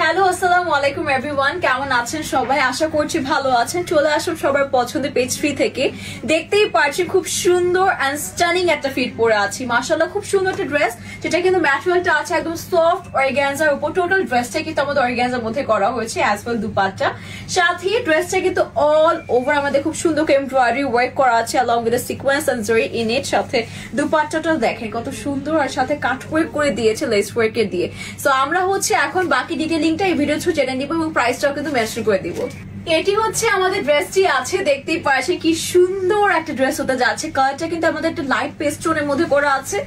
Hello আসসালামু আলাইকুম everyone, কেমন আছেন সবাই? আশা করছি ভালো আছেন। চলে আসুন সবার পছন্দের পেজ 3 থেকে। দেখতেই পাচ্ছেন খুব সুন্দর এন্ড স্টানিং একটা ফিট পরে আছি। মাশাআল্লাহ খুব সুন্দর একটা ড্রেস, যেটা কিন্তু ম্যাটেরিয়ালটা আছে একদম সফট অর্গানজার উপর। টোটাল ড্রেসটা কিন্তু আমাদের অর্গানজার মধ্যে করা হয়েছে অ্যাজ ওয়েল দুপাট্টা। সাথে ড্রেসটা কিন্তু অল ওভার আমাদের খুব সুন্দর এমব্রয়ডারি ওয়ার্ক করা আছে along with the sequence and zari in it। সাথে দুপাট্টাটা দেখেন কত সুন্দর, আর সাথে কাট ওয়ার্ক করে দিয়েছে লেস ওয়ার্কে দিয়ে। সো আমরা হচ্ছে এখন বাকি ডিটেইলিংটা এই ভিডিও থ্রু জেনে নিব এবং প্রাইসটাও কিন্তু মেনশন করে দিব। এটি হচ্ছে আমাদের ড্রেসটি আছে, দেখতেই পাচ্ছেন কি সুন্দর একটা ড্রেস হতে যাচ্ছে। কালারটা কিন্তু আমাদের একটা লাইট পেস্ট টোনের মধ্যে করা আছে,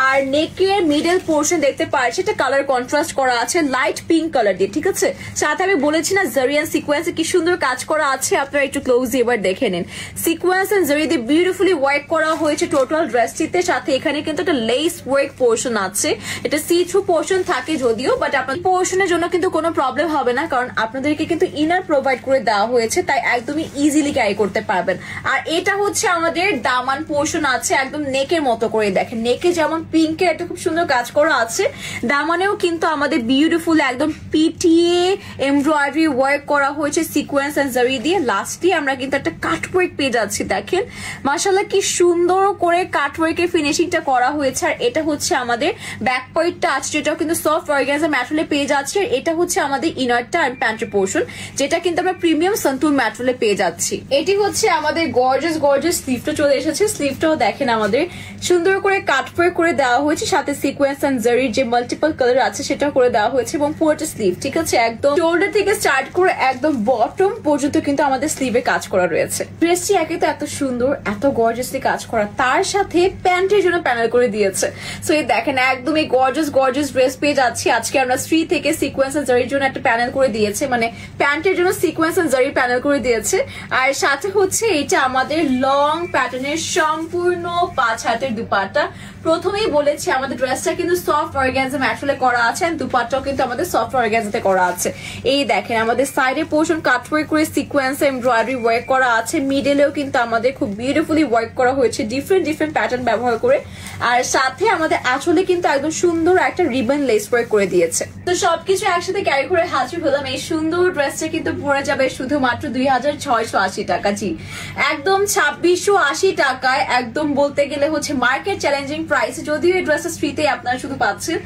আর নেকের মিডল পোর্শন দেখতে পাচ্ছি এটা কালার কন্ট্রাস্ট করা আছে লাইট পিঙ্ক কালার দিয়ে, ঠিক আছে। সাথে আমি বলেছি না জারি এন্ড সিকোয়েন্সে কি সুন্দর কাজ করা আছে, আপনারা একটু ক্লোজলি এবার দেখে নিন। সিকোয়েন্স এন্ড জারি দিয়ে বিউটিফুলি ওয়ার্ক করা হয়েছে টোটাল ড্রেসটিতে। সাথে এখানে কিন্তু একটা লেস ওয়ার্ক পোর্শন আছে, এটা সি থ্রু পোর্শন থাকে যদিও, বাট আপনার পোর্শনের জন্য কিন্তু কোনো প্রবলেম হবে না, কারণ আপনাদেরকে কিন্তু ইনার প্রোভাইড করে দেওয়া হয়েছে, তাই একদমই ইজিলি ক্যারি করতে পারবেন। আর এটা হচ্ছে আমাদের দামান পোর্শন আছে একদম নেকের মতো করে, দেখেন নেকে যেমন পিঙ্কের একটা খুব সুন্দর কাজ করা আছে, দামানেও কিন্তু আমাদের বিউটিফুল একদম পিটিএ এমব্রয়ডারি ওয়ার্ক করা হয়েছে সিকোয়েন্স এন্ড জারি দিয়ে। লাস্টলি আমরা কিন্তু একটা কাট ওয়ার্ক পেয়ে যাচ্ছি, দেখেন মাশাআল্লাহ কি সুন্দর করে কাট ওয়ার্কের ফিনিশিংটা করা হয়েছে। আর এটা হচ্ছে আমাদের ব্যাক পয়েন্টটা আছে, যেটাও কিন্তু সফট অর্গানজা ম্যাটেরিয়ালে পেয়ে যাচ্ছে। আর এটা হচ্ছে আমাদের ইনারটা আর প্যান্টের পোর্শন, যেটা কিন্তু আমরা প্রিমিয়াম সন্তুর ম্যাটেরিয়ালে পেয়ে যাচ্ছি। এটি হচ্ছে আমাদের গর্জিয়াস গর্জিয়াস স্লিভটা চলে এসেছে। স্লিভটাও দেখেন আমাদের সুন্দর করে কাট ওয়ার্ক করে দেওয়া হয়েছে, সাথে সিকোয়েন্স এন্ড জারির যে মাল্টিপল কালার আছে সেটাও করে দেওয়া হয়েছে, এবং পুরোটা স্লিভ, ঠিক আছে, একদম শোল্ডার থেকে স্টার্ট করে একদম বটম পর্যন্ত কিন্তু আমাদের স্লিভে কাজ করা রয়েছে। ড্রেসটি একে তো এত সুন্দর, এত গর্জিয়াসলি কাজ করা, তার সাথে প্যান্টের জন্য প্যানেল করে দিয়েছে। সো এই দেখেন একদম এই গর্জিয়াস গর্জিয়াস ড্রেস পেয়ে যাচ্ছি আজকে আমরা। শ্রী থেকে সিকোয়েন্স এন্ড জারির জন্য একটা প্যানেল করে দিয়েছে, মানে প্যান্টের জন্য সিকোয়েন্স এন্ড জারি প্যানেল করে দিয়েছে। আর সাথে হচ্ছে এটা আমাদের লং প্যাটার্নের সম্পূর্ণ 5 হাতের দুপাট্টা। প্রথমেই বলেছি আমাদের ড্রেসটা কিন্তু সফট অর্গানজা ম্যাটেরিয়ালে করা আছে, আর দুপাট্টাও কিন্তু আমাদের সফট অর্গানজাতে করা আছে। এই দেখেন আমাদের সাইডের পোর্শন কাট ওয়ার্ক করে সিকোয়েন্স এমব্রয়ডারি ওয়ার্ক করা আছে, মিডলেও কিন্তু আমাদের খুব বিউটিফুলি ওয়ার্ক করা হয়েছে ডিফারেন্ট ডিফারেন্ট প্যাটার্ন ব্যবহার করে। আর সাথে আমাদের আঁচলে কিন্তু একদম সুন্দর একটা রিবন লেস ওয়ার্ক করে দিয়েছে। তো সবকিছু একসাথে ক্যারি করে হাজির হলাম। এই সুন্দর ড্রেসটা কিন্তু পড়ে যাবে শুধুমাত্র 2680 টাকা। জি, একদম 2680 টাকায়, একদম বলতে গেলে হচ্ছে মার্কেট চ্যালেঞ্জিং প্রাইসে। যদিও এই ড্রেসটা স্ট্রিতেই আপনারা শুধু পাচ্ছেন,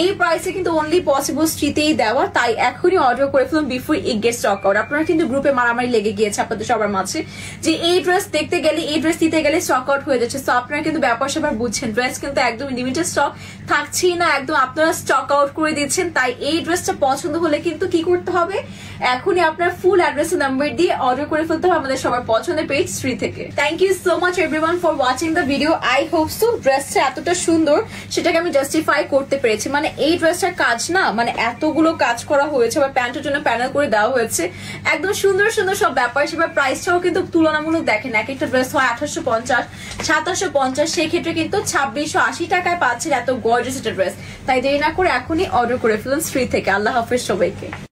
এই প্রাইসে কিন্তু অনলি পসিবল স্ট্রিতেই দেওয়া, তাই এখনই অর্ডার করে ফেলুন before it gate stock out. আপনারা কিন্তু গ্রুপে মারামারি লেগে গিয়েছে আপনাদের সবার মাঝে যে এই ড্রেস দেখতে গেলে, এই ড্রেস দিতে গেলে স্টক আউট হয়ে যাচ্ছে। তো আপনারা কিন্তু ব্যাপার সবার বুঝছেন, ড্রেস কিন্তু একদম লিমিটেড স্টক থাকছেই না, একদম আপনারা স্টক আউট করে দিচ্ছেন। তাই এই ড্রেসটা পছন্দ হলে কিন্তু কি করতে হবে, এখনই আপনার ফুল অ্যাড্রেস নাম্বার দিয়ে অর্ডার করে ফেলতে হবে আমাদের সবার পছন্দের পেজ 3 থেকে। Thank you so much everyone for watching the video. I hope so ড্রেসটা এতটা সুন্দর সেটাকে আমি জাস্টিফাই করতে পেরেছি। মানে এই ড্রেসটার কাজ না, মানে এতগুলো কাজ করা হয়েছে, বা প্যান্টের জন্য প্যানেল করে দেওয়া হয়েছে, একদম সুন্দর সুন্দর সব ব্যাপার। সেবার প্রাইসটাও কিন্তু তুলনামূলক দেখেন, এক একটা ড্রেস হয় 1850, 2750, সেক্ষেত্রে কিন্তু 2680 টাকায় পাচ্ছেন এত গর্জিয়াস একটা ড্রেস। তাই দেরি না করে এখনই অর্ডার করে ফেলুন 3 থেকে। আল্লাহ হাফেজ সবাইকে।